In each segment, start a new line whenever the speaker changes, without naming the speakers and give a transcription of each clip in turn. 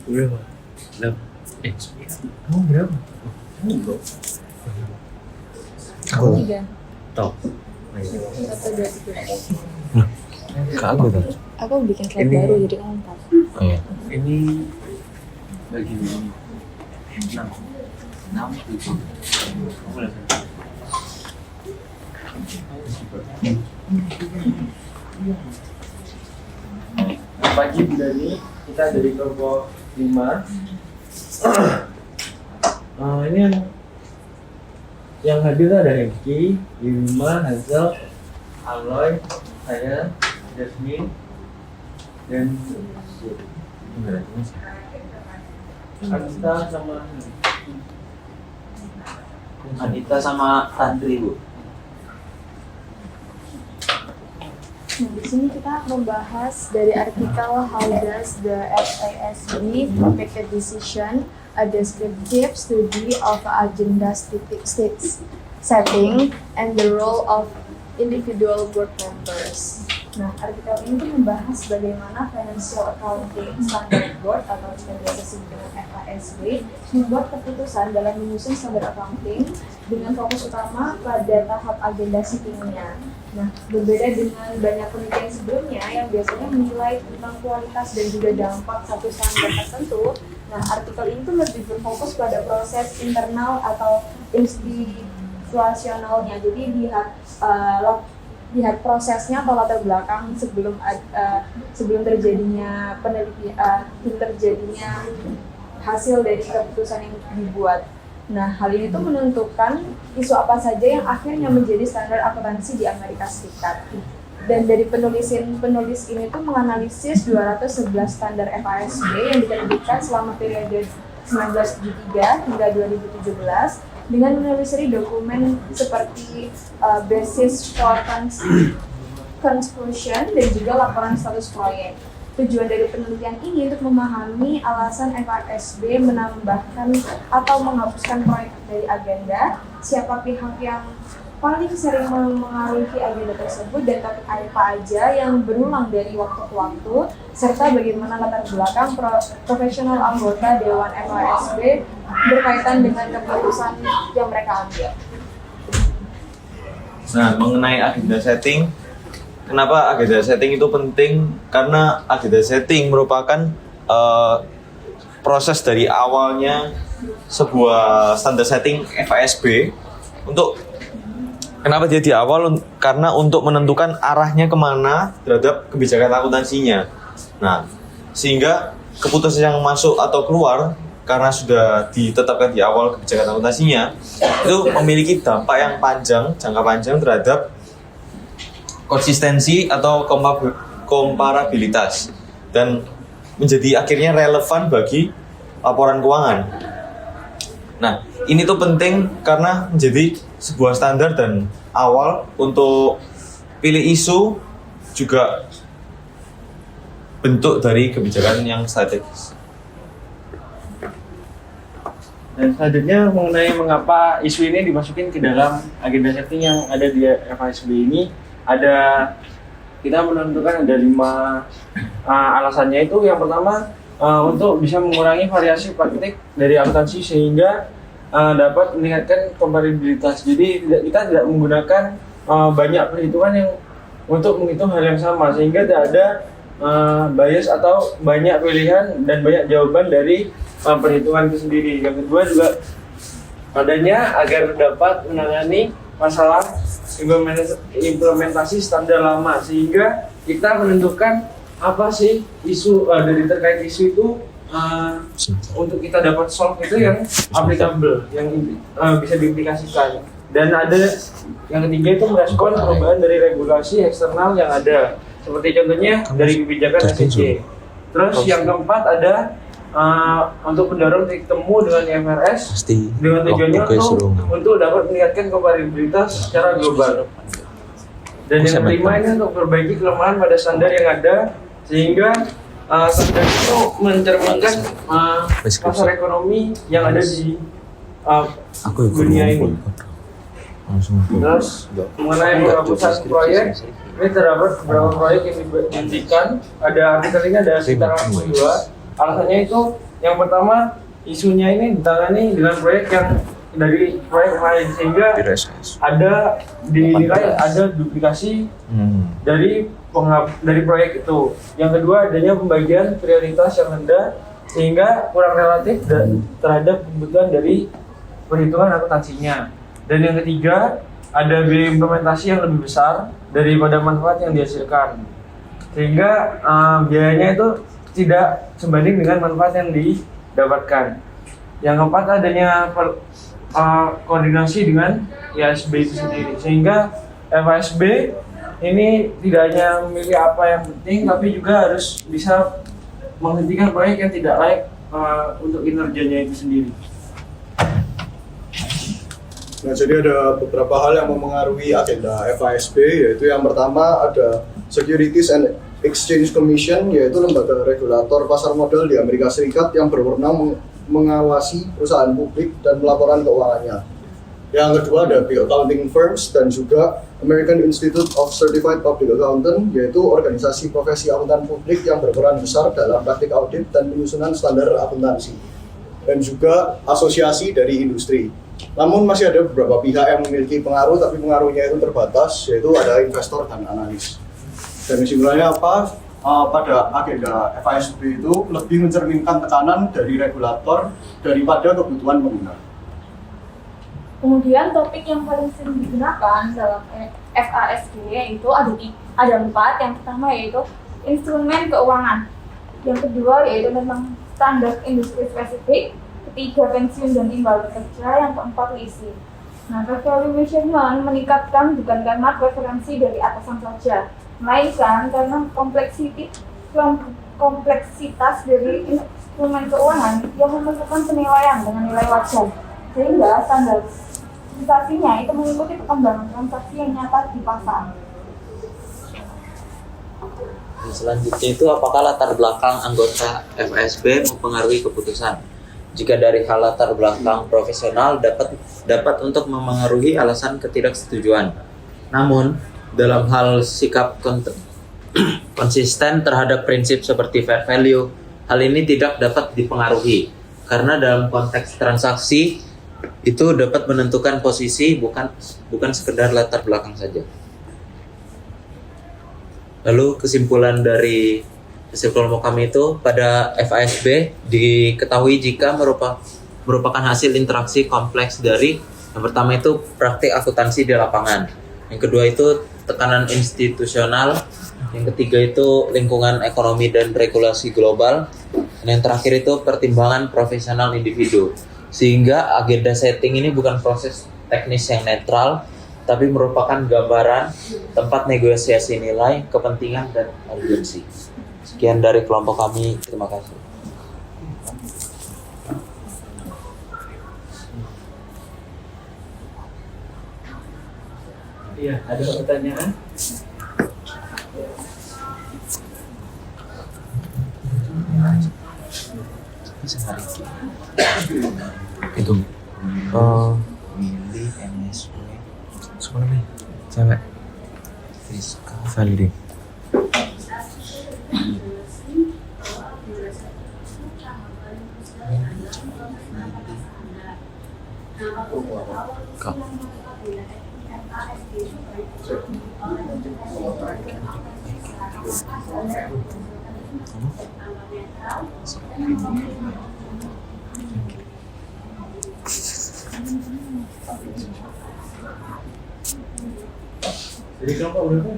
Berapa? Kamu berapa?
Aku 3
Top.
1, 2, 3.
Kak aku tuh.
Aku bikin slide
Ini-
baru jadi 4.
Oh iya.
Ini bagi ini 6 7. Kamu lihat. Pagi dari kita dari kelompok 5. Ini yang hadir ada Hengki, Yuma, Hazel, Aloy, saya, Jasmine, dan
Anita sama Tantri, Bu.
Nah, di sini kita membahas dari artikel How does the FASB make a decision, a descriptive study of agenda setting, and the role of individual board members. Nah, artikel ini tuh membahas bagaimana Financial Accounting Standard Board atau biasa disebut dengan FASB membuat keputusan dalam menyusun standar accounting dengan fokus utama pada tahap agenda settingnya. Nah, berbeda dengan banyak penelitian sebelumnya yang biasanya menilai tentang kualitas dan juga dampak satu standar tertentu. Nah, artikel ini tuh lebih berfokus pada proses internal atau institusionalnya. Jadi lihat prosesnya atau latar belakang sebelum terjadinya terjadinya hasil dari keputusan yang dibuat. Nah, hal ini tuh menentukan isu apa saja yang akhirnya menjadi standar akuntansi di Amerika Serikat. Dan dari penulis ini tuh menganalisis 211 standar FASB yang diterbitkan selama periode 1973 hingga 2017 dengan menelusuri dokumen seperti basis for conclusion dan juga laporan status proyek. Tujuan dari penelitian ini untuk memahami alasan FASB menambahkan atau menghapuskan proyek dari agenda, siapa pihak yang paling sering mengaruhi agenda tersebut, dan topik apa aja yang berulang dari waktu ke waktu, serta bagaimana latar belakang profesional anggota Dewan FASB berkaitan dengan keputusan yang mereka ambil.
Nah, mengenai agenda setting, kenapa agenda setting itu penting? Karena agenda setting merupakan proses dari awalnya sebuah standar setting FASB untuk kenapa dia di awal? Karena untuk menentukan arahnya kemana terhadap kebijakan akuntansinya. Nah, sehingga keputusan yang masuk atau keluar karena sudah ditetapkan di awal kebijakan akuntansinya itu memiliki dampak yang panjang, jangka panjang terhadap konsistensi atau komparabilitas dan menjadi akhirnya relevan bagi laporan keuangan. Nah, ini tuh penting karena menjadi sebuah standar dan awal untuk pilih isu, juga bentuk dari kebijakan yang strategis.
Dan selanjutnya mengenai mengapa isu ini dimasukin ke dalam agenda setting yang ada di FASB ini, kita menentukan ada 5 alasannya. Itu yang pertama, untuk bisa mengurangi variasi praktik dari akuntansi sehingga dapat meningkatkan komparabilitas. Jadi kita tidak menggunakan banyak perhitungan yang untuk menghitung hal yang sama, sehingga tidak ada bias atau banyak pilihan dan banyak jawaban dari perhitungan itu sendiri. Yang kedua juga adanya agar dapat menangani masalah implementasi standar lama, sehingga kita menentukan apa sih isu dari terkait isu itu untuk kita dapat solve itu yang applicable, yang bisa diaplikasikan. Dan ada yang ketiga itu merespon perubahan dari regulasi eksternal yang ada, seperti contohnya dari kebijakan SCC. Terus yang keempat ada untuk mendorong titik temu dengan IFRS dengan tujuannya untuk dapat meningkatkan kompatibilitas secara global. Dan yang kelima ini untuk perbaiki kelemahan pada standar yang ada, sehingga standar itu mencerminkan pasar ekonomi yang ada di dunia ini. Terus mengenai penghapusan proyek, ini terdapat beberapa proyek yang dihentikan. Ada artikel ini ada sekitar 82. Alasannya itu yang pertama, isunya ini ditangani dengan proyek yang dari proyek lain, sehingga ada dinilai ada duplikasi dari proyek itu. Yang kedua, adanya pembagian prioritas yang rendah sehingga kurang relatif terhadap kebutuhan dari perhitungan akuntansinya. Dan yang ketiga, ada biaya implementasi yang lebih besar daripada manfaat yang dihasilkan, sehingga biayanya itu tidak sebanding dengan manfaat yang didapatkan. Yang keempat, adanya koordinasi dengan IASB itu sendiri, sehingga FASB ini tidak hanya memilih apa yang penting, tapi juga harus bisa menghentikan proyek yang tidak layak untuk kinerjanya itu sendiri.
Nah, jadi ada beberapa hal yang mempengaruhi agenda FASB, yaitu yang pertama ada Securities and Exchange Commission, yaitu lembaga regulator pasar modal di Amerika Serikat yang berwenang mengawasi perusahaan publik dan pelaporan keuangannya. Yang kedua ada Big Accounting Firms dan juga American Institute of Certified Public Accountant, yaitu organisasi profesi akuntan publik yang berperan besar dalam praktik audit dan penyusunan standar akuntansi. Dan juga asosiasi dari industri. Namun masih ada beberapa pihak yang memiliki pengaruh, tapi pengaruhnya itu terbatas, yaitu ada investor dan analis. Dan kesimpulannya apa? Pada agenda FASB itu lebih mencerminkan tekanan dari regulator daripada kebutuhan pengguna.
Kemudian topik yang paling sering digunakan dalam FASB yaitu ada 4. Yang pertama yaitu instrumen keuangan. Yang kedua yaitu tentang standar industri spesifik. Ketiga, pensiun dan imbal bekerja. Yang keempat, leasing. Nah, revaluation meningkatkan bukan karena preferensi dari atasan saja, melainkan karena kompleksitas dari instrumen keuangan yang memerlukan penilaian dengan nilai wajar, sehingga standarisasinya itu mengikuti perkembangan transaksi yang nyata di pasar.
Selanjutnya itu apakah latar belakang anggota FASB mempengaruhi keputusan? Jika dari hal latar belakang profesional dapat untuk memengaruhi alasan ketidaksetujuan. Namun, dalam hal sikap konsisten terhadap prinsip seperti fair value, hal ini tidak dapat dipengaruhi. Karena dalam konteks transaksi, itu dapat menentukan posisi, bukan sekedar latar belakang saja. Lalu kesimpulan dari hasil kelompok kami itu pada FASB diketahui jika merupakan hasil interaksi kompleks dari yang pertama itu praktik akuntansi di lapangan, yang kedua itu tekanan institusional, yang ketiga itu lingkungan ekonomi dan regulasi global, dan yang terakhir itu pertimbangan profesional individu. Sehingga agenda setting ini bukan proses teknis yang netral, tapi merupakan gambaran tempat negosiasi nilai, kepentingan, dan urgensi. Sekian dari kelompok kami, terima kasih.
Iya, ada pertanyaan?
Itu
Milih MSW
sebenarnya cewek
Friska
Valdi. Kak.
Jadi kelompok berapa?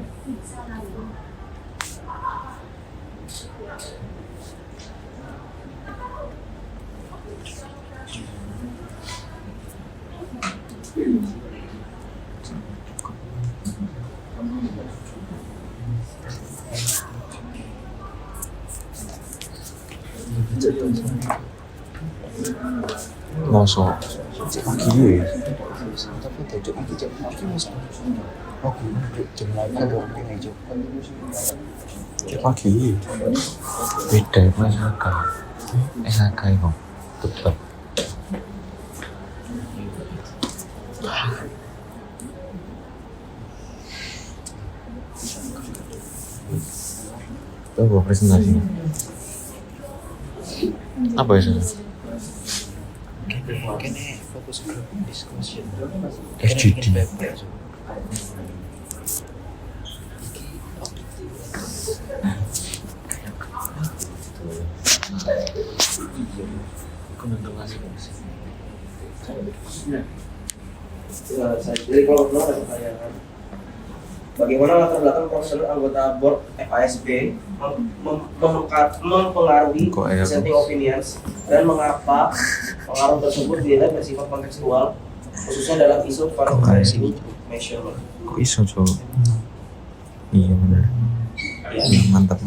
Mosok pagi ya.
tapi tujuh pagi jam pagi masuk. Oke, jam 8 dong ini jam.
Pagi. Beda sama SHK itu. Tetap. Itu gua presentasi. Apa ya?
Fokus group discussion.
FGD.
Jadi kalau benar ada pertanyaan, bagaimana latar belakang profesional anggota board FASB mempengaruhi dissenting opinions dan mengapa pengaruh tersebut dinilai bersifat kontekstual khususnya dalam isu confidential measurement.
Kok iso cowok? Iya benar. Iya, mantap.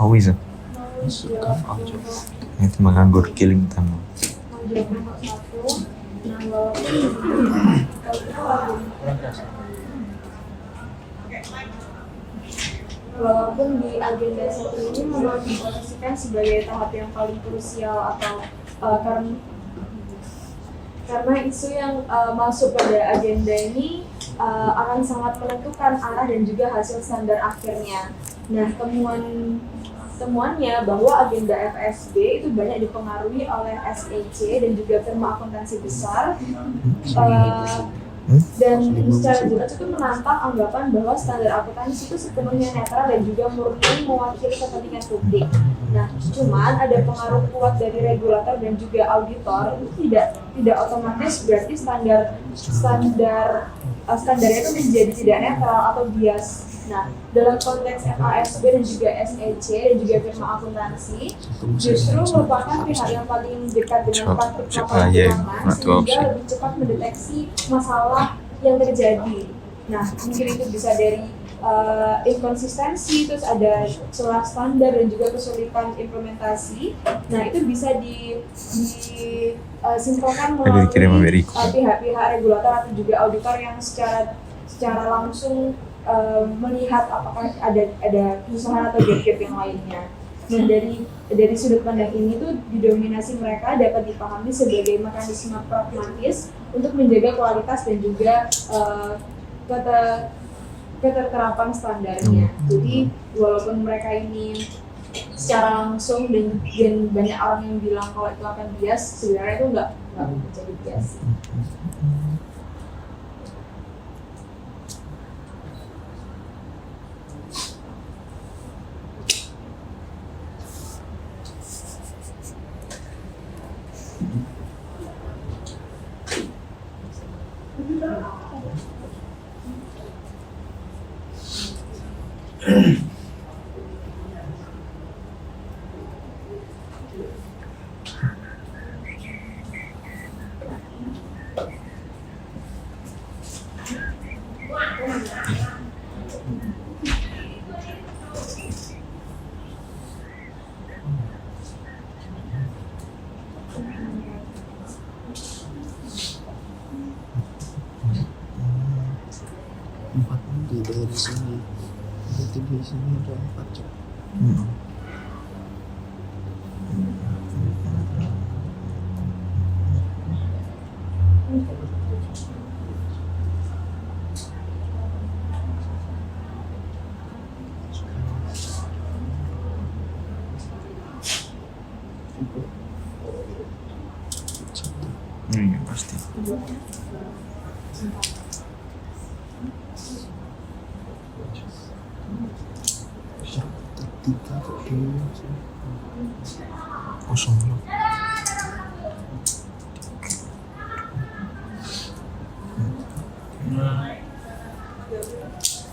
Oh bisa. Itu menganggur killing tamu.
Menjawab nomor 1. Nah, walaupun di agenda satu ini memang diposisikan sebagai tahap yang paling krusial atau karena isu yang masuk pada agenda ini akan sangat menentukan arah dan juga hasil standar akhirnya. Nah, temuannya bahwa agenda FSB itu banyak dipengaruhi oleh SEC dan juga firma akuntansi besar, dan secara jelas itu menantang anggapan bahwa standar akuntansi itu sepenuhnya netral dan juga murni mewakili kepentingan publik. Nah, cuman ada pengaruh kuat dari regulator dan juga auditor, itu tidak otomatis berarti standarnya itu menjadi tidak netral atau bias. Nah, dalam konteks FASB dan juga SEC dan juga firma akuntansi justru merupakan pihak yang paling dekat dengan praktik lapangan keuangan sehingga lebih cepat mendeteksi masalah yang terjadi. Nah, mungkin itu bisa dari inkonsistensi, terus ada celah standar dan juga kesulitan implementasi. Nah, itu bisa disimpulkan melalui pihak-pihak regulator atau juga auditor yang secara langsung melihat apakah ada kesusahan atau gap-gap yang lainnya. Nah, dari sudut pandang ini tuh didominasi mereka dapat dipahami sebagai mekanisme pragmatis untuk menjaga kualitas dan juga keterterapan standarnya. Jadi walaupun mereka ini secara langsung dan banyak orang yang bilang kalau itu akan bias, sebenarnya itu nggak menjadi bias.
Dari sini, berarti di sini ada 4 jam.
Iya pasti. Kosong loh.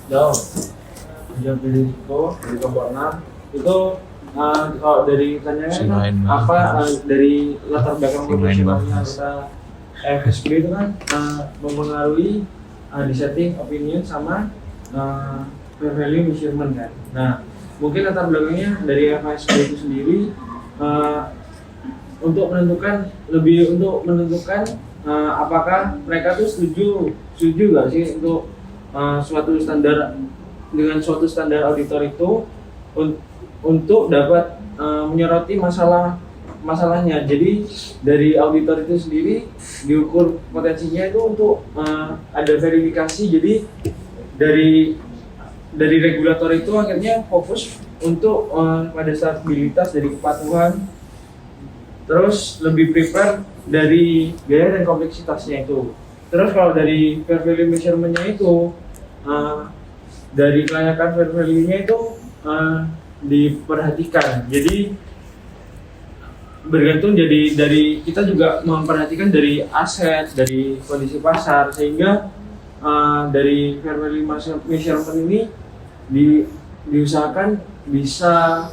Jauh. Jauh dari risiko, dari kelompok 6 itu kalau dari pertanyaannya apa dari latar belakang profesionalnya anggota FSB itu kan mempengaruhi dissenting opinion sama fair value measurement kan. Nah, mungkin latar belakangnya dari FSB itu sendiri untuk menentukan apakah mereka tuh setuju nggak sih untuk suatu standar auditor itu untuk dapat menyoroti masalahnya. Jadi dari auditor itu sendiri diukur potensinya itu untuk ada verifikasi. Jadi dari regulator itu akhirnya fokus untuk pada stabilitas dari kepatuhan, terus lebih prepare dari gaya dan kompleksitasnya itu. Terus kalau dari fair value measurement-nya itu dari kelayakan fair value-nya itu diperhatikan. Jadi bergantung, jadi dari kita juga memperhatikan dari aset, dari kondisi pasar, sehingga dari fair value measurement ini diusahakan bisa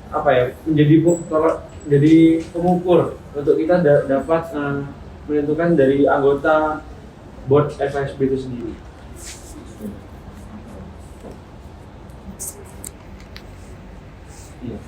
apa ya, jadi pengukur untuk kita dapat menentukan dari anggota board FASB itu sendiri. Iya.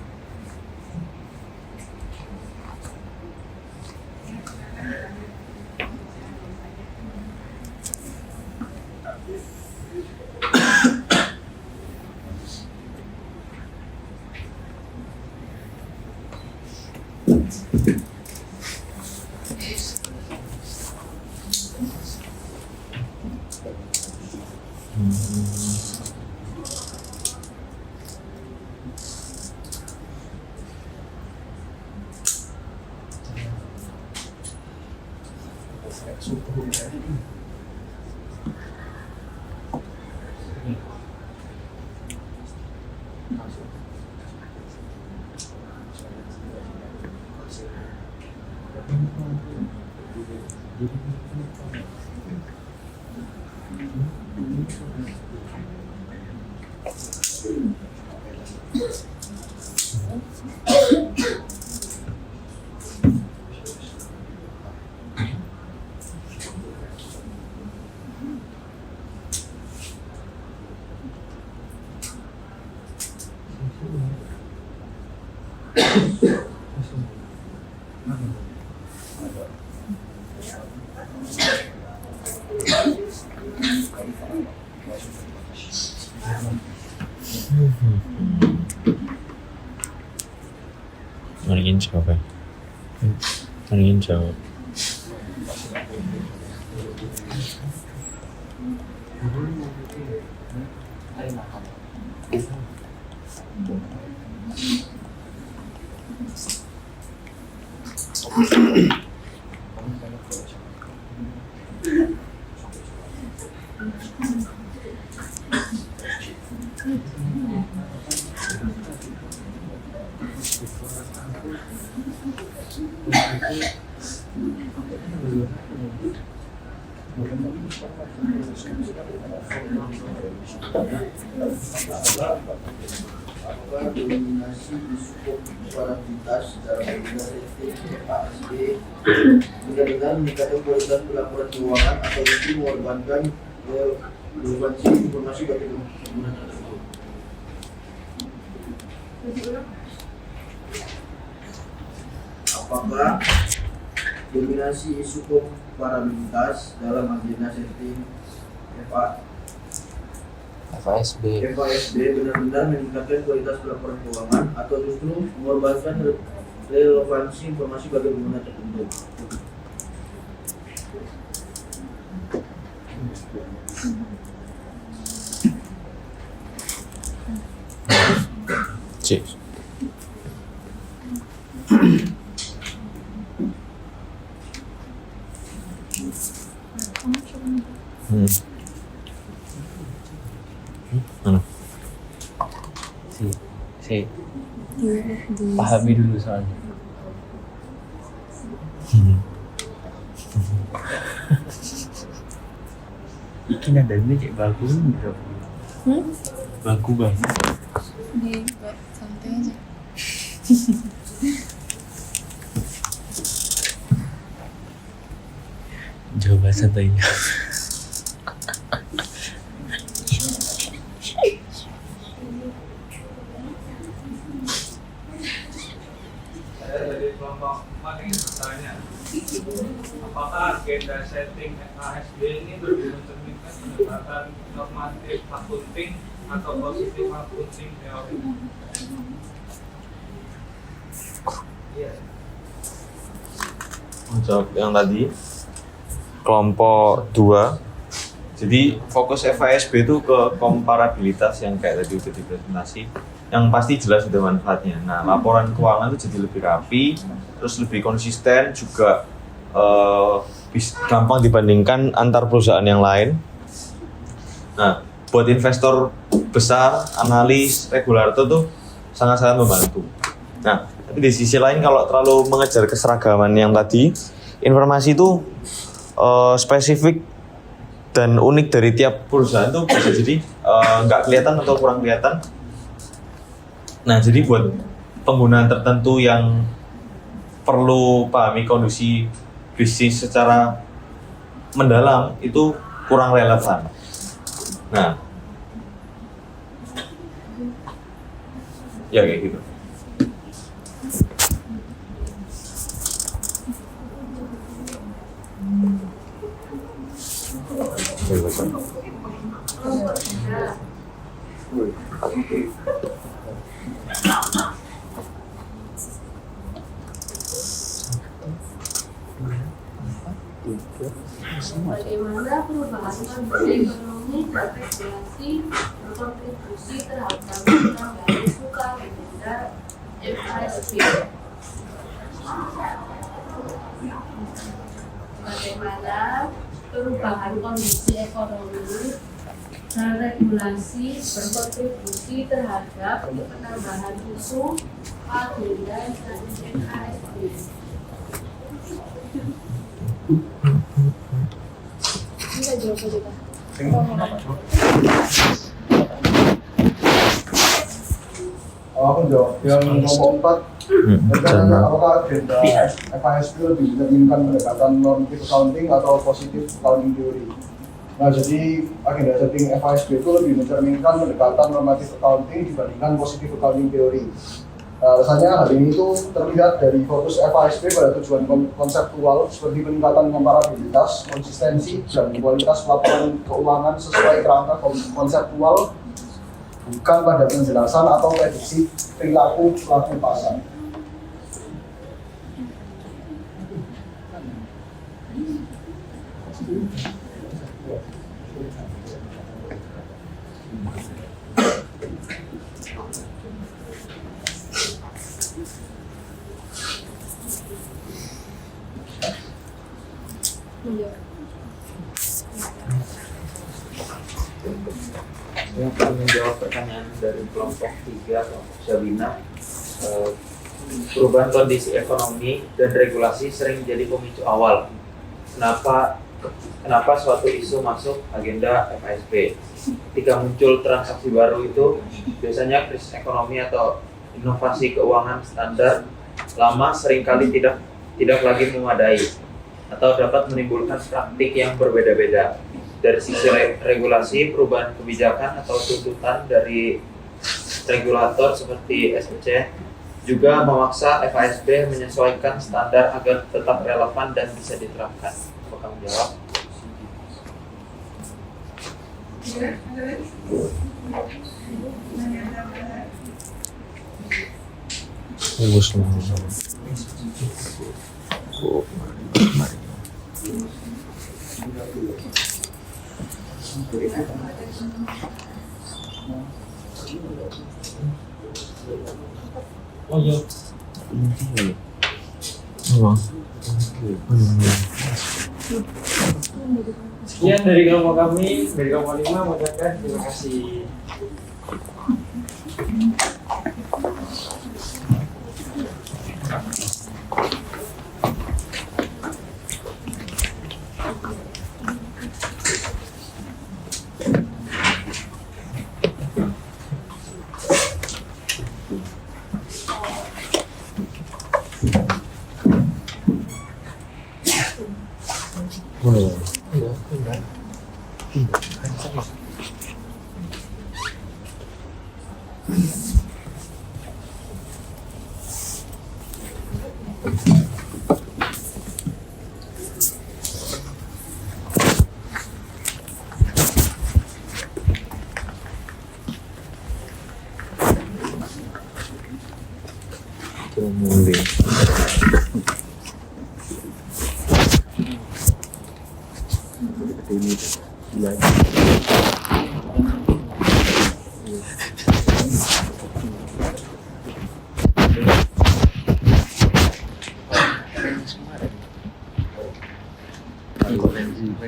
Ingin jawab ya? Ingin jawab.
Apakah dominasi isu varabilitas dalam organisasi FASB benar-benar meningkatkan kualitas pelaporan keuangan atau justru mengorbankan relevansi informasi bagi pengguna tersebut? Apakah dominasi isu komparabilitas dalam agenda setting FASB benar-benar meningkatkan kualitas pelaporan keuangan atau justru mengorbankan relevansi informasi bagi pengguna tertentu?
Cik.
Si pahami dulu soalnya. Iki nadanya kayak bagus gitu. Baku banget.
Santai aja.
Coba santainya.
Dari kelompok 4 ingin bertanya, apakah agenda setting FASB ini mencerminkan pendekatan normatif akunting atau positif akunting teori? Iya.
Jawab yang tadi, kelompok 2. Jadi fokus FASB itu ke komparabilitas yang kayak tadi udah dipresentasi. yang pasti jelas itu manfaatnya. Nah, laporan keuangan itu jadi lebih rapi, terus lebih konsisten, juga gampang dibandingkan antar perusahaan yang lain. Nah, buat investor besar, analis, regulator tuh sangat-sangat membantu. Nah, tapi di sisi lain kalau terlalu mengejar keseragaman yang tadi, informasi itu spesifik dan unik dari tiap perusahaan tuh bisa jadi nggak kelihatan atau kurang kelihatan. Nah, jadi buat penggunaan tertentu yang perlu pahami kondisi bisnis secara mendalam itu kurang relevan. Nah, ya kayak gitu.
Bagaimana perubahan kondisi ekonomi dan regulasi berkontribusi terhadap penambahan suku bunga FASB? Bagaimana perubahan kondisi ekonomi dan regulasi berkontribusi terhadap penambahan suku agenda dan FASB?
Bisa jawab aja Pak.
Aku jawab yang nomor 4. Apakah agenda FASB lebih mencerminkan pendekatan normative accounting atau positive accounting theory? Nah, jadi agenda setting FASB itu lebih mencerminkan pendekatan normative accounting dibandingkan positive accounting theory. Rasanya hal ini itu terlihat dari fokus FASB pada tujuan konseptual seperti peningkatan komparabilitas, konsistensi, dan kualitas laporan keuangan sesuai kerangka konseptual, bukan pada penjelasan atau prediksi perilaku pelaku pasar.
Yang akan menjawab pertanyaan dari kelompok 3 kelompok Sabina, perubahan kondisi ekonomi dan regulasi sering jadi pemicu awal. Kenapa suatu isu masuk agenda FASB? Ketika muncul transaksi baru itu biasanya krisis ekonomi atau inovasi keuangan standar lama seringkali tidak lagi memadai atau dapat menimbulkan praktik yang berbeda-beda. Dari sisi regulasi, perubahan kebijakan atau tuntutan dari regulator seperti SEC juga memaksa FASB menyesuaikan standar agar tetap relevan dan bisa diterapkan. Apakah menjawab?
Oh iya. Sekian dari kelompok kami, dari kelompok 5 mengucapkan terima kasih.
Ini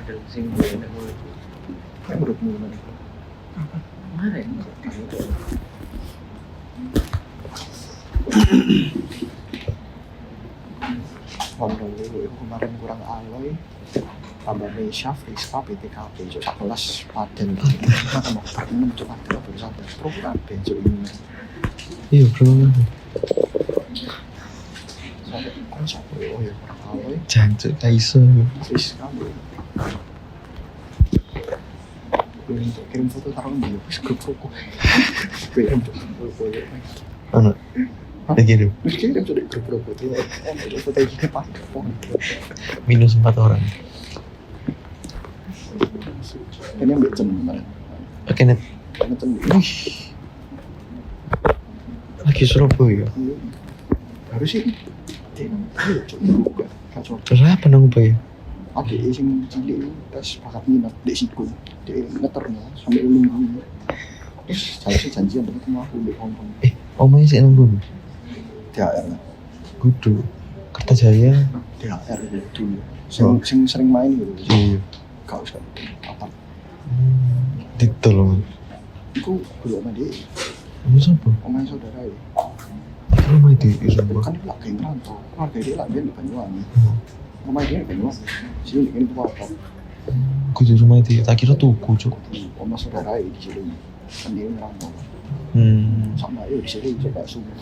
model sing enak mulai.
Kayak menurutmu gimana?
Kemarin
ngomong dulu, itu kemarin kurang alloy tambah Mesha, Friska, PTKB cok sak kelas paden maka mau berenam cok ada baru sadar pro KB cok ini
Iya bro.
sampai konsep oh ya kurang alloy
Jancuk kaiso.
Friska kirim foto taruh di grup rokok kirim foto ya
Ono. Lagi dulu.
kirim foto di grup rokok itu ada foto ini pas
Minus 4 orang.
ini ambil jam mana
Oke net.
jam
Lagi Surabaya.
harus sih ayo coba buka kacau
Terus apa nang Ubaya?
adik sing cilik tes bakat minat dek siku dia ngeternya sampai minggu terus saya sih janjian ketemu aku di Hongkong
Omanya sih nang dulu.
THR lah
Kudu. Kertajaya.
THR dulu sing sering main gitu
Iya.
gak usah apa
Ditol.
itu belum sama dia
Kamu siapa?
omanya saudara ya
Itu rumah itu Surabaya.
kan dia lagi ngerantau keluarga dia lagi di Banyuwangi rumah dia di Banyuwangi sini ini tuh apa
Kudu rumah itu. Tak kira tuku cuk.
oma saudara ya di sini kan dia ngerantau sama ya di sini coba sumber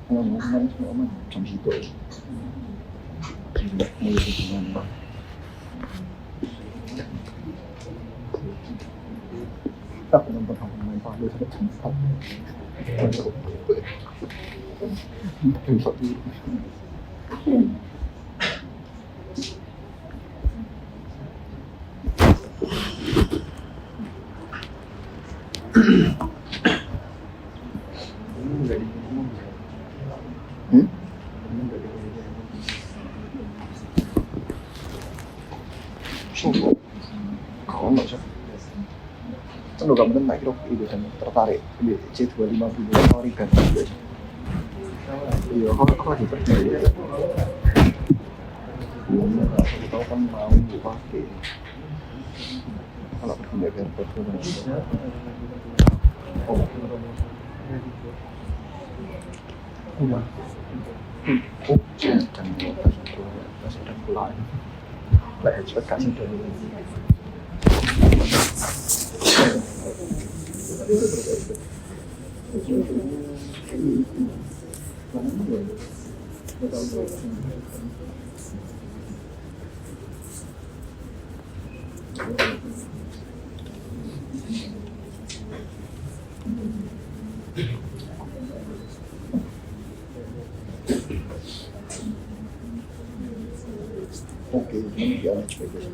ngomong kemarin sama oma jam situ mulai hubungan aku nonton aku main palu sampai jam 4 Sopo? Kau nggak sih? Kan udah bener naik rok itu dan tertarik di C250 sorry kan? Iya, aku lagi pergi. Belum aku tahu kan mau pakai. Kalau pergi nggak biar pergi. Oh, udah. Oh, dan sudah pulang. Lah ekspektasi dari oke, ini dia ekspektasi.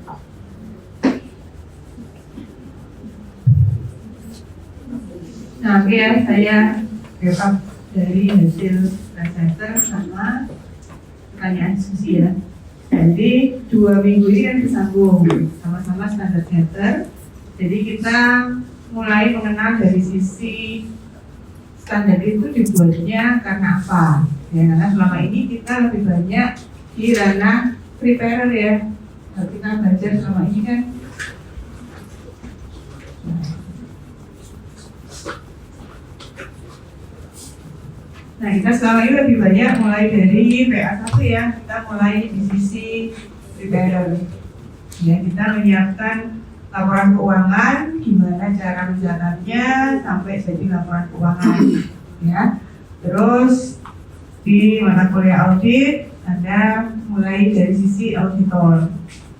Nah, oke ya, saya recap dari hasil presenter sama pertanyaan diskusi ya. Jadi 2 minggu ini kan disambung sama-sama standar center. Jadi kita mulai mengenal dari sisi standar itu dibuatnya karena apa? Ya, karena selama ini kita lebih banyak di ranah preparer ya. Kalau kita belajar selama ini kan nah, kita selama ini lebih banyak mulai dari PA1 ya, kita mulai di sisi preparer. Ya, kita menyiapkan laporan keuangan, gimana cara mencatatnya sampai jadi laporan keuangan. Ya, terus di mata kuliah audit ada mulai dari sisi auditor,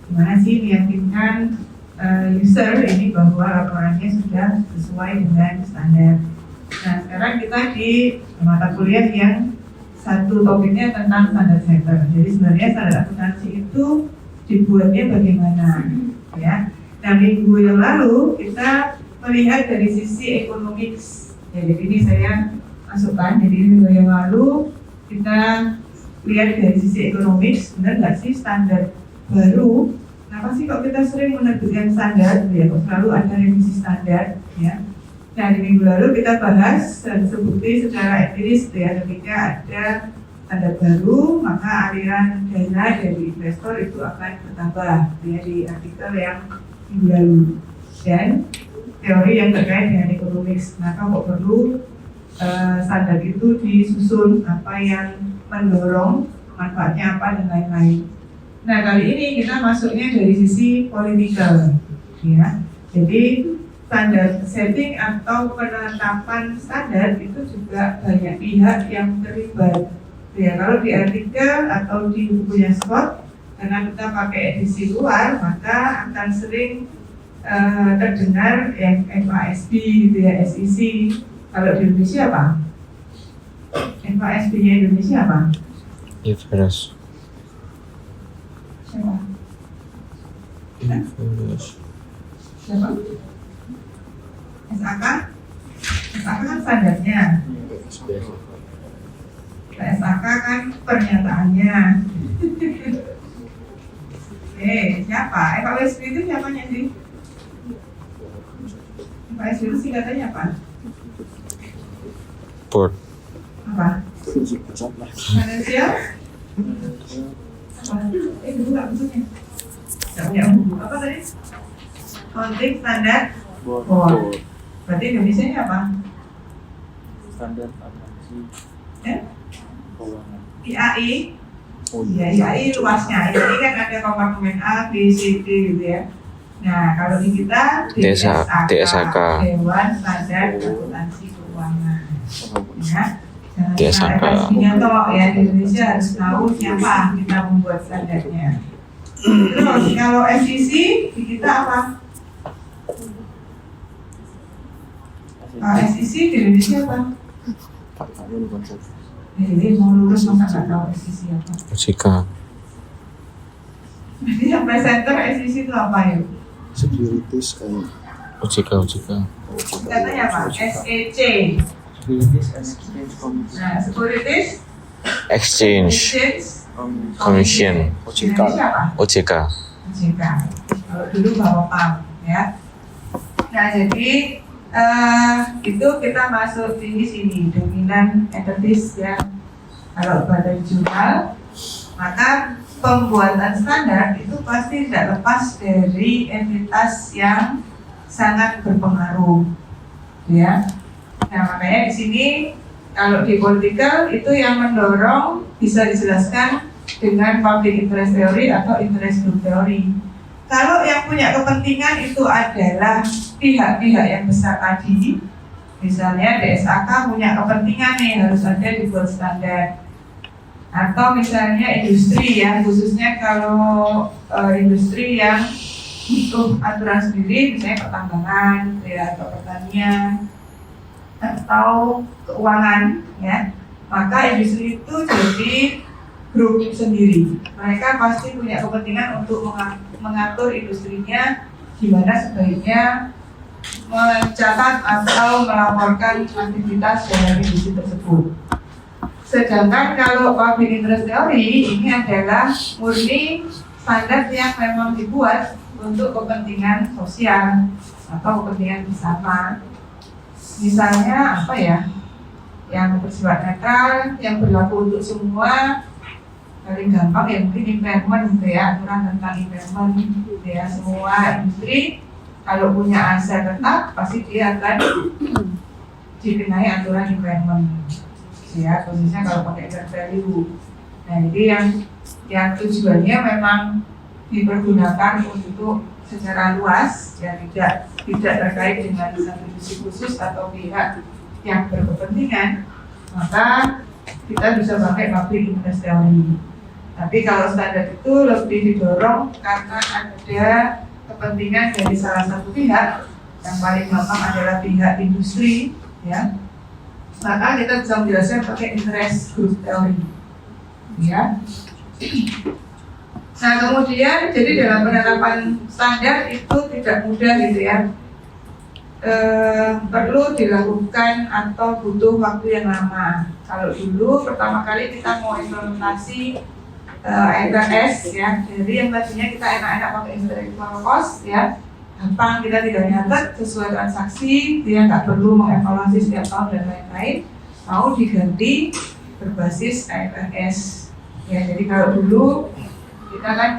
gimana sih meyakinkan user ini bahwa laporannya sudah sesuai dengan standar. Nah, sekarang kita di mata kuliah yang satu topiknya tentang standar center. Jadi sebenarnya standar akuntansi itu dibuatnya bagaimana, ya. Nah, minggu yang lalu kita melihat dari sisi economics. Ya, jadi ini saya masukkan. Jadi minggu yang lalu kita lihat dari sisi economics, benar nggak sih standar baru? Kenapa sih kok kita sering menerbitkan standar? Ya, kok selalu ada revisi standar, ya. Nah, di minggu lalu kita bahas dan seperti secara empiris ya, ketika ada standar baru maka aliran dana dari investor itu akan bertambah ya, di artikel yang minggu lalu. Dan teori yang terkait dengan economics, maka kok perlu standar itu disusun, apa yang mendorong, manfaatnya apa dan lain-lain. Nah, kali ini kita masuknya dari sisi political ya. Jadi standar setting atau penetapan standar itu juga banyak pihak yang terlibat. Ya, kalau di artikel atau di bukunya Scott, karena kita pakai edisi luar, maka akan sering terdengar yang FASB gitu ya, SEC. Kalau di Indonesia apa? FASB-nya Indonesia apa?
IFRS.
Siapa?
IFRS.
Siapa? SAK? SAK kan standarnya. SAK kan pernyataannya. Siapa? FASB itu siapanya sih? FASB itu singkatannya apa?
Board.
Apa? Financial? Apa? Dulu nggak bentuknya. Nggak punya buku. Apa tadi? Accounting Standard Board. Berarti Indonesia-nya apa?
Standar akuntansi keuangan.
IAI? Ya, IAI luasnya. IAI kan ada kompartemen A, B, C, D gitu ya. Nah, kalau di kita DSAK, Dewan Standar Akuntansi Keuangan. Ya,
DSAK.
toh ya, di Indonesia harus tahu siapa kita membuat standarnya. Terus kalau SEC di kita apa? SEC di Indonesia apa? Jadi mau lulus masa nggak tahu SEC apa?
OJK.
Jadi yang presenter SEC itu apa ya?
Securities and
OJK.
Katanya apa? SEC. Nah, Securities
Exchange Commission.
Indonesia apa?
OJK.
OJK. Kalau dulu bawa PAM ya. Nah, jadi itu kita masuk di sini dominan entities ya. Kalau badan jurnal, maka pembuatan standar itu pasti tidak lepas dari entitas yang sangat berpengaruh, ya. Nah, makanya di sini kalau di political itu yang mendorong bisa dijelaskan dengan public interest theory atau interest group theory. Kalau yang punya kepentingan itu adalah pihak-pihak yang besar tadi, misalnya DSAK punya kepentingan nih harus ada di gold standard, atau misalnya industri ya, khususnya kalau industri yang butuh aturan sendiri, misalnya pertambangan ya, atau pertanian atau keuangan ya, maka industri itu jadi grup sendiri. Mereka pasti punya kepentingan untuk mengatur industrinya gimana sebaiknya mencatat atau melaporkan aktivitas dari industri tersebut. Sedangkan kalau public interest theory ini adalah murni standar yang memang dibuat untuk kepentingan sosial atau kepentingan bersama. Misalnya apa ya? Yang bersifat netral, yang berlaku untuk semua. Paling gampang ya mungkin impairment gitu ya, aturan tentang impairment gitu ya. Semua industri kalau punya aset tetap pasti dia akan dikenai aturan impairment ya, khususnya kalau pakai fair value. Nah, jadi yang tujuannya memang dipergunakan untuk secara luas ya, tidak terkait dengan satu industri khusus atau pihak yang berkepentingan, maka kita bisa pakai public interest theory. Tapi kalau standar itu lebih didorong karena ada kepentingan dari salah satu pihak, yang paling gampang adalah pihak industri, ya. Maka kita bisa menjelaskan pakai interest group theory, ya. Nah, kemudian jadi dalam penerapan standar itu tidak mudah gitu ya. Perlu dilakukan atau butuh waktu yang lama. Kalau dulu pertama kali kita mau implementasi IFRS ya, jadi yang tadinya kita enak-enak pakai intellectual cost ya, gampang, kita tinggal nyatet sesuai transaksi, dia nggak perlu mengevaluasi setiap tahun dan lain-lain. Mau diganti berbasis IFRS. Ya, jadi kalau dulu kita kan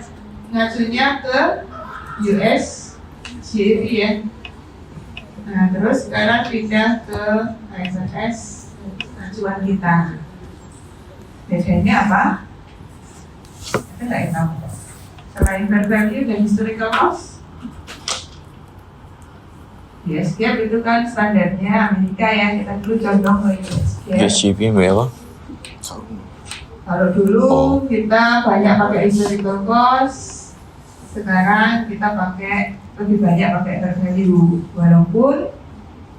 ngajunya ke US GAAP ya. Nah, terus sekarang pindah ke IFRS acuan kita. Bedanya apa? Ada nggak yang tahu? Selain fair value dan historical cost? US GAAP itu kan standarnya Amerika ya, kita dulu condong ke US GAAP.
USGP apa?
Kalau dulu kita banyak pakai historical cost, sekarang kita pakai lebih banyak pakai fair value. Walaupun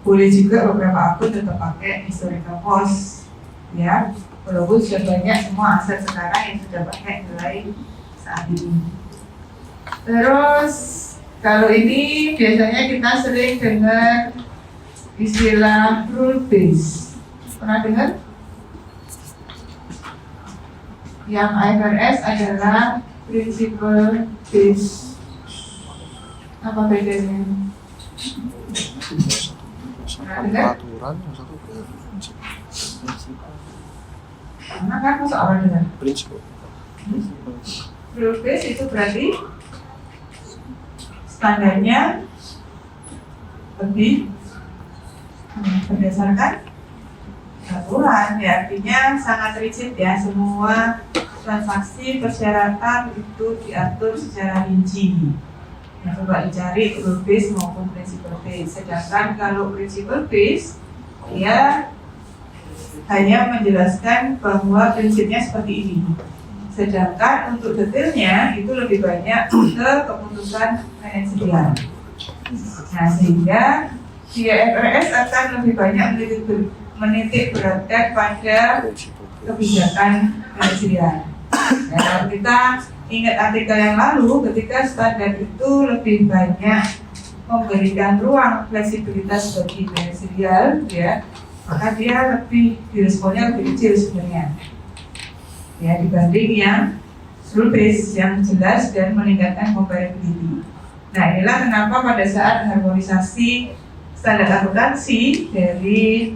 boleh juga beberapa akun tetap pakai historical cost, ya. Walaupun sudah banyak semua aset sekarang yang sudah pakai nilai saat ini. Terus kalau ini biasanya kita sering dengar istilah rule base. Pernah dengar? Yang IFRS adalah principle base. Apa bedanya? Pernah dengar? Karena kan masuk awal dengar. Rule base itu berarti standarnya lebih berdasarkan aturan, ya, artinya sangat rigid ya, semua transaksi persyaratan itu diatur secara rinci. Nah, coba dicari rule base maupun principle base. Sedangkan kalau principle base dia hanya menjelaskan bahwa prinsipnya seperti ini. Sedangkan untuk detailnya itu lebih banyak ke keputusan manajerial. Nah, sehingga di IFRS akan lebih banyak menitik beratkan pada kebijakan manajerial. Nah, kalau kita ingat artikel yang lalu, ketika standar itu lebih banyak memberikan ruang fleksibilitas bagi manajerial, ya, maka dia lebih diresponnya lebih kecil sebenarnya, ya, dibanding yang rule base yang jelas dan meningkatkan comparability. Nah, inilah kenapa pada saat harmonisasi standar akuntansi dari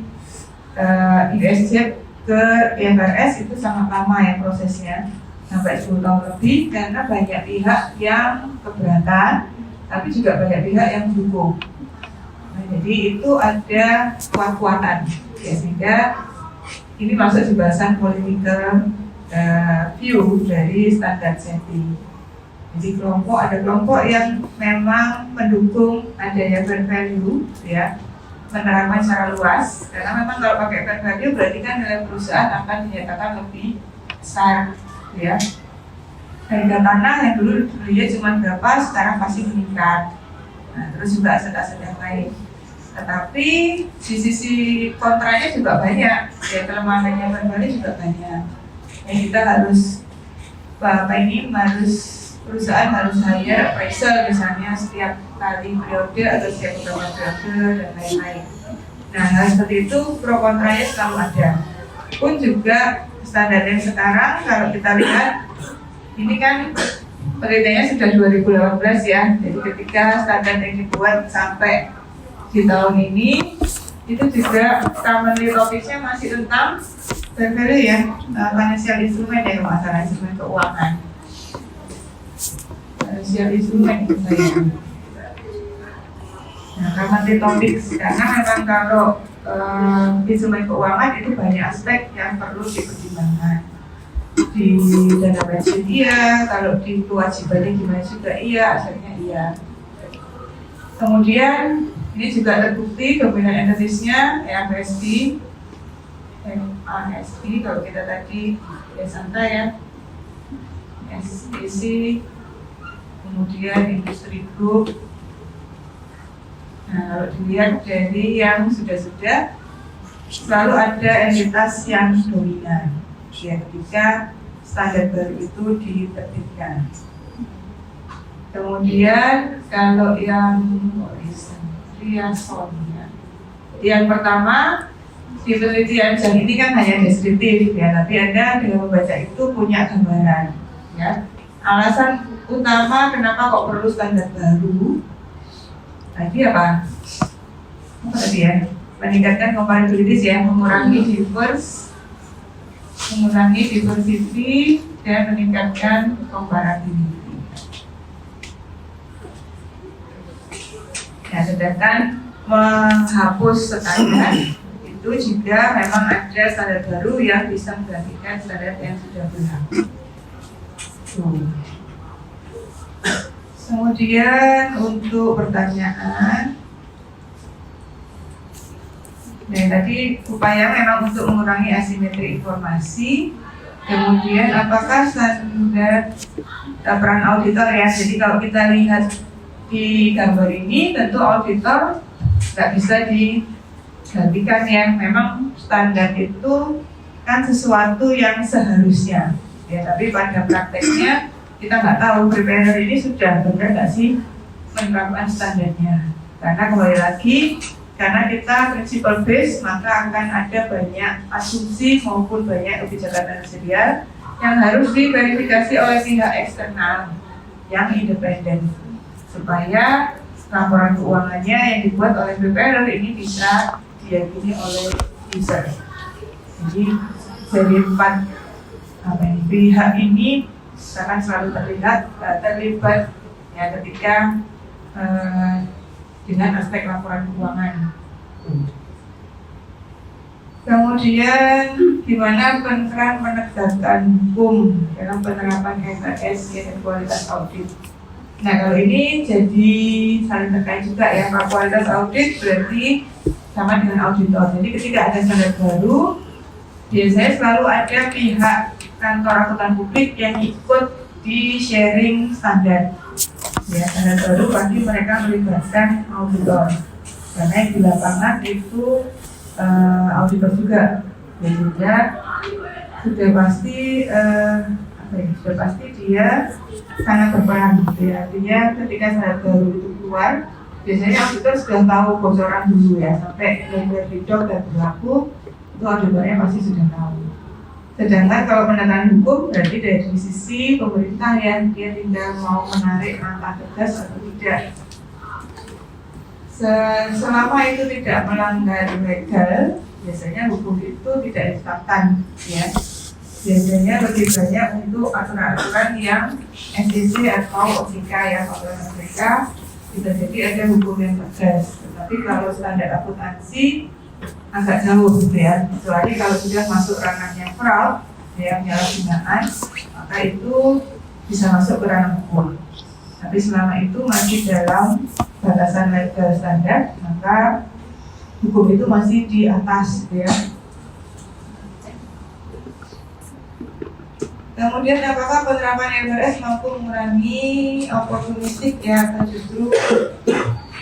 US GAAP ke IFRS itu sangat lama ya prosesnya, sampai 10 tahun lebih, karena banyak pihak yang keberatan, tapi juga banyak pihak yang mendukung. Nah, jadi itu ada kuat-kuatan, ya, sehingga ini masuk di bahasan political view dari standar setting. Jadi ada kelompok yang memang mendukung adanya fair value, ya, menerapkan secara luas, karena memang kalau pakai fair value berarti kan nilai perusahaan akan dinyatakan lebih besar, ya. Harga tanah yang dulunya cuma berapa, sekarang pasti meningkat. Nah, terus juga aset-aset yang lain. Tetapi di sisi kontranya juga banyak, ya, kelemahannya fair value juga banyak. Yang kita harus perusahaan harus hire appraisal misalnya setiap kali periode atau setiap beberapa periode dan lain-lain. Nah, hal seperti itu pro kontranya selalu ada. Pun juga standar yang sekarang kalau kita lihat ini kan penelitiannya sudah 2018 ya. Jadi ketika standar yang dibuat sampai di tahun ini itu juga commonly topicnya masih tentang fair value ya, financial instrument ya, kalau masalah instrumen keuangan. Financial instrument itu saya. Nah, commonly topics karena memang kalau instrumen keuangan itu banyak aspek yang perlu dipertimbangkan. Di dana pensiun iya, kalau di kewajibannya gimana juga iya, asetnya iya. Kemudian ini juga terbukti dominan entities-nya MASD, kalau kita tadi ya santai ya, SEC, kemudian industri group. Nah, kalau dilihat dari yang sudah selalu ada entitas yang dominan, ya, ketika standar baru itu diterbitkan. Kemudian kalau yang yang pertama di penelitian yang ini kan hanya deskriptif ya, tapi Anda dengan membaca itu punya gambaran ya. Alasan utama kenapa kok perlu standar baru Tadi apa? Apa tadi ya? Meningkatkan comparability ya, mengurangi diversity dan meningkatkan comparability. Nah, sedangkan menghapus standar itu jika memang ada standar baru yang bisa menggantikan standar yang sudah berlaku. Kemudian untuk pertanyaan, nah tadi upaya memang untuk mengurangi asimetri informasi. Kemudian apakah standar peran auditor ya? Jadi kalau kita lihat di gambar ini, tentu auditor nggak bisa digantikan ya. Memang standar itu kan sesuatu yang seharusnya ya, tapi pada prakteknya kita nggak tahu preparer ini sudah benar nggak sih menerapkan standarnya. Karena kembali lagi, karena kita principle based, maka akan ada banyak asumsi maupun banyak kebijakan manajerial yang harus diverifikasi oleh pihak eksternal yang independen supaya laporan keuangannya yang dibuat oleh preparer ini bisa diyakini oleh user. Jadi dari 4 pihak ini akan selalu terlibat ya ketika dengan aspek laporan keuangan. Kemudian gimana peran penegakan hukum dalam penerapan FAS dan kualitas audit. Nah kalau ini jadi saling terkait juga ya. Kualitas audit berarti sama dengan auditor. Jadi ketika ada standar baru, biasanya selalu ada pihak kantor akuntan publik yang ikut di sharing standar. Ya, standar baru pasti mereka melibatkan auditor. Karena yang di lapangan itu auditor juga. Dan juga sudah pasti sudah pasti dia sangat berperan. Ya, artinya ketika standar baru itu keluar, biasanya auditor sudah tahu bocoran dulu ya, sampai level didok dan berlaku, itu auditornya pasti sudah tahu. Sedangkan kalau penegakan hukum berarti dari sisi pemerintah yang dia tinggal mau menarik langkah tegas atau tidak. Selama itu tidak melanggar legal, biasanya hukum itu tidak ditetapkan ya. Biasanya lebih banyak untuk aturan-aturan yang SEC atau OJK ya, kalau mereka bisa jadi ada hukum yang tegas. Tetapi kalau standar akuntansi agak jauh gitu ya, kecuali kalau sudah masuk ranahnya fraud ya, penyalahgunaan, maka itu bisa masuk ke ranah hukum. Tapi selama itu masih dalam batasan legal standar, maka hukum itu masih di atas gitu ya. Kemudian apakah penerapan IFRS mampu mengurangi oportunistik ya, atau justru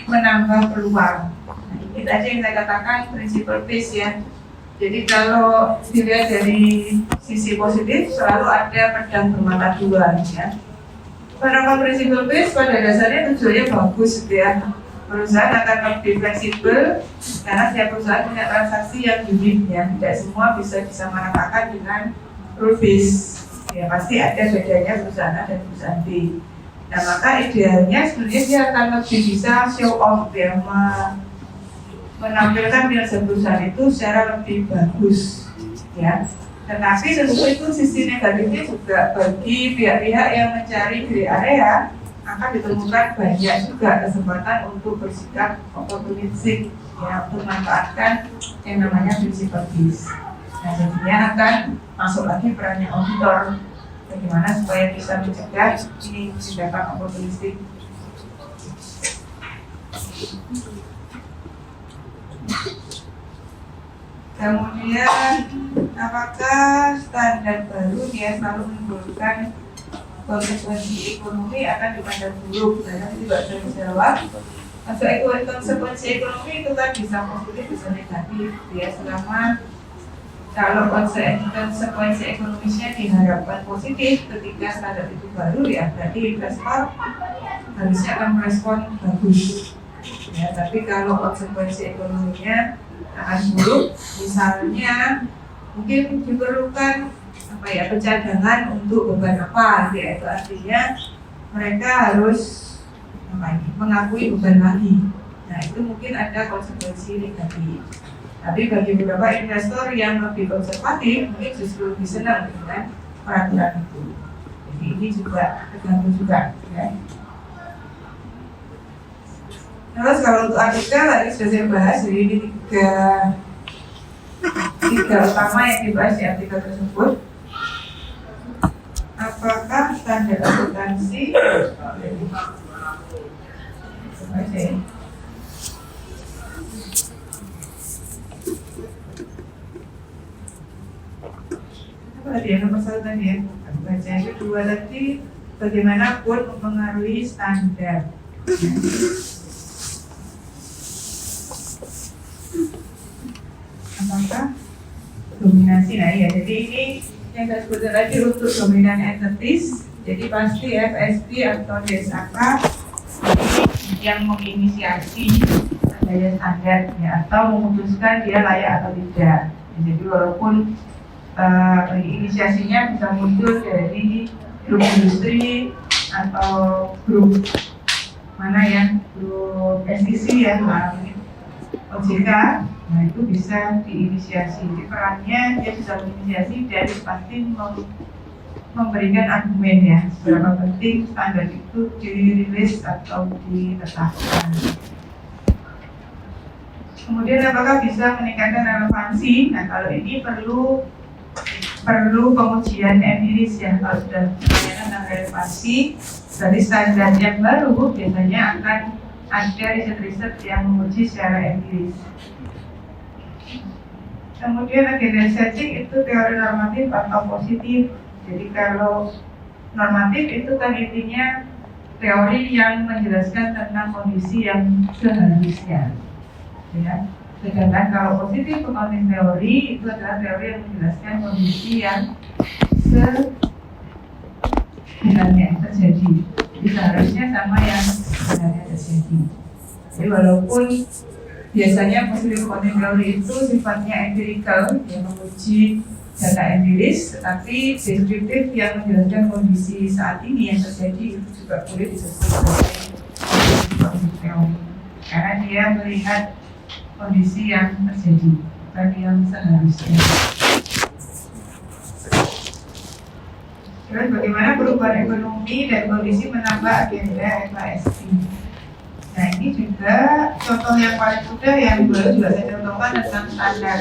menambah peluang? Itu aja yang saya katakan principle based ya. Jadi kalau dilihat dari sisi positif, selalu ada pedang bermata dua ya. Penerapan principle based pada dasarnya tujuannya bagus gitu ya. Perusahaan akan lebih fleksibel karena setiap perusahaan punya transaksi yang unik ya. Tidak semua bisa disamaratakan dengan rule based. Ya pasti ada bedanya perusahaan A dan perusahaan B. Nah maka idealnya sebenarnya dia akan lebih bisa show off ya, menampilkan kinerja perusahaan itu secara lebih bagus ya. Tetapi tentu itu sisi negatifnya juga bagi pihak-pihak yang mencari gray area, akan ditemukan banyak juga kesempatan untuk bersikap oportunistik ya, untuk memanfaatkan yang namanya principle based. Nah jadinya akan masuk lagi perannya auditor, bagaimana supaya bisa mencegah ini tindakan oportunistik. Kemudian apakah standar baru dia selalu menimbulkan konsekuensi ekonomi akan dipandang buruk? Saya tidak bisa menjawab. Konsekuensi ekonomi itu kan bisa positif bisa negatif ya, selama kalau konsekuensi ekonomisnya diharapkan positif ketika standar itu baru ya, berarti investor harusnya akan merespon bagus ya. Tapi kalau konsekuensi ekonominya akan buruk, misalnya mungkin diperlukan pencadangan untuk beban apa ya, itu artinya mereka harus mengakui beban lagi Nah itu mungkin ada konsekuensi negatif. Tapi bagi beberapa investor yang lebih konservatif, mungkin justru lebih senang dengan peraturan itu. Jadi ini juga tergantung juga, ya. Terus kalau untuk artikel tadi sudah saya bahas, jadi ini tiga utama yang dibahas di artikel tersebut. Apakah standar akuntansi apa tadi ya, nomor 1 tadi ya, baca yang kedua tadi bagaimanapun mempengaruhi standar. Apakah dominasi? Nah ya, jadi ini yang saya sebutkan tadi untuk dominan entities, jadi pasti FSP atau DSAK yang menginisiasi adanya standar ya, atau memutuskan dia layak atau tidak. Jadi walaupun inisiasinya bisa muncul dari grup industri atau grup mana ya, grup SEC ya, OJK, nah itu bisa diinisiasi. Jadi perannya dia bisa menginisiasi dan pasti memberikan argumen ya, seberapa penting standar itu dirilis atau ditetapkan. Kemudian apakah bisa meningkatkan relevansi? Nah kalau ini perlu pengujian empiris ya. Kalau sudah meningkatkan relevansi dari standar yang baru, biasanya akan ada riset-riset yang menguji secara empiris. Kemudian agenda setting itu teori normatif atau positif. Jadi kalau normatif itu kan intinya teori yang menjelaskan tentang kondisi yang seharusnya, ya. Sedangkan kalau positif accounting teori itu adalah teori yang menjelaskan kondisi yang sebenarnya terjadi. Jadi seharusnya sama yang sebenarnya terjadi. Jadi walaupun biasanya positif accounting teori itu sifatnya empirical, yang menguji data empiris, tetapi deskriptif yang menjelaskan kondisi saat ini yang terjadi itu juga boleh disebut sebagai teori, karena dia melihat kondisi yang terjadi, bukan yang seharusnya. Terus bagaimana perubahan ekonomi dan kondisi menambah agenda FASB? Nah ini juga contoh yang paling mudah yang baru juga saya contohkan tentang standar.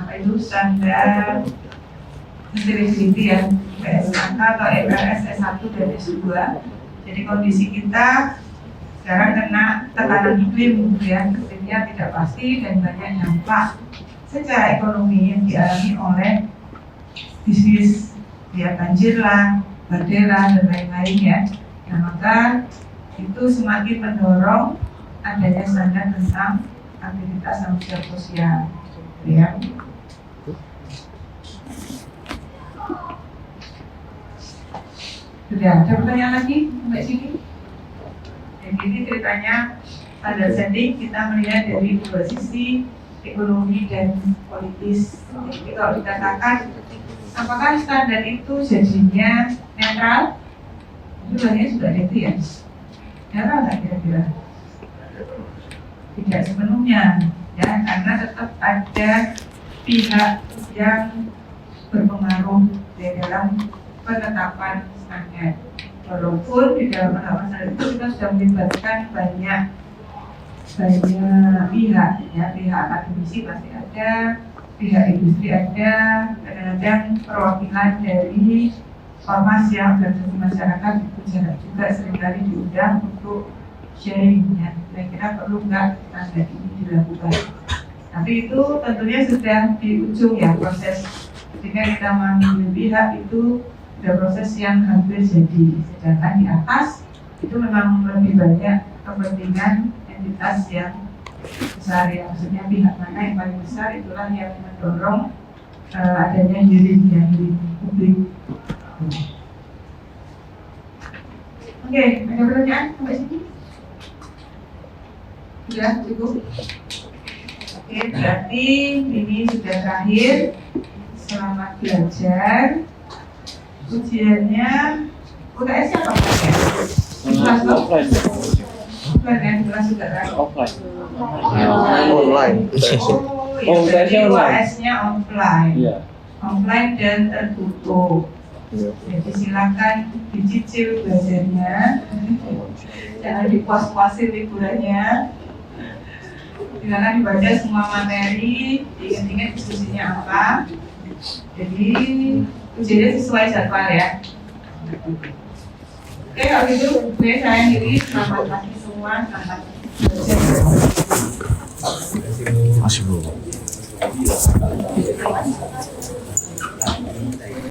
Apa itu standar sustainability ya, PSAK atau EPRS S1 dan S2. Jadi kondisi kita sekarang kena tekanan iklim ya, iklimnya tidak pasti dan banyak dampak secara ekonomi yang dialami oleh bisnis ya, banjir lah, badai lah dan lain-lain ya. Nah maka itu semakin mendorong adanya standar tentang aktivitas tanggung jawab sosial ya. Sudah ada pertanyaan lagi sampai sini? Jadi ini ceritanya standar setting kita melihat dari dua sisi, ekonomi dan politis. Jadi kalau dikatakan apakah standar itu jadinya netral? Sebenarnya sudah ada itu ya. Netral nggak kira-kira? Tidak sepenuhnya ya, karena tetap ada pihak yang berpengaruh di dalam penetapan standar. Walaupun di dalam penetapan standar itu kita sudah melibatkan banyak pihak ya, pihak akademisi pasti ada, pihak industri ada, kadang-kadang perwakilan dari ormas yang organisasi masyarakat itu juga seringkali diundang untuk sharing ya. Kira-kira perlu nggak standar ini dilakukan? Tapi itu tentunya sudah di ujung ya proses. Jika kita mengambil pihak itu ada proses yang hampir jadi. Sedangkan di atas itu memang lebih banyak kepentingan entitas yang besar ya. Maksudnya pihak mana yang paling besar itulah yang mendorong adanya hearing publik. Oke, ada pertanyaan sampai sini? Sudah cukup? Oke, berarti ini sudah terakhir. Selamat belajar. Ujiannya UTS-nya apa? Offline. offline ya, kelas juga kan?
Offline.
Online.
Oh,
tesnya
jadi
online.
UAS-nya offline.
Iya.
Offline dan tertutup. Jadi silakan dicicil belajarnya. Jangan dipuas-puasin liburannya. Silakan dibaca semua materi, diingat-ingat diskusinya apa. Jadi ujiannya sesuai jadwal ya. Oke, kalau gitu gue saya diri, selamat pagi semua, selamat belajar.
Masih belum.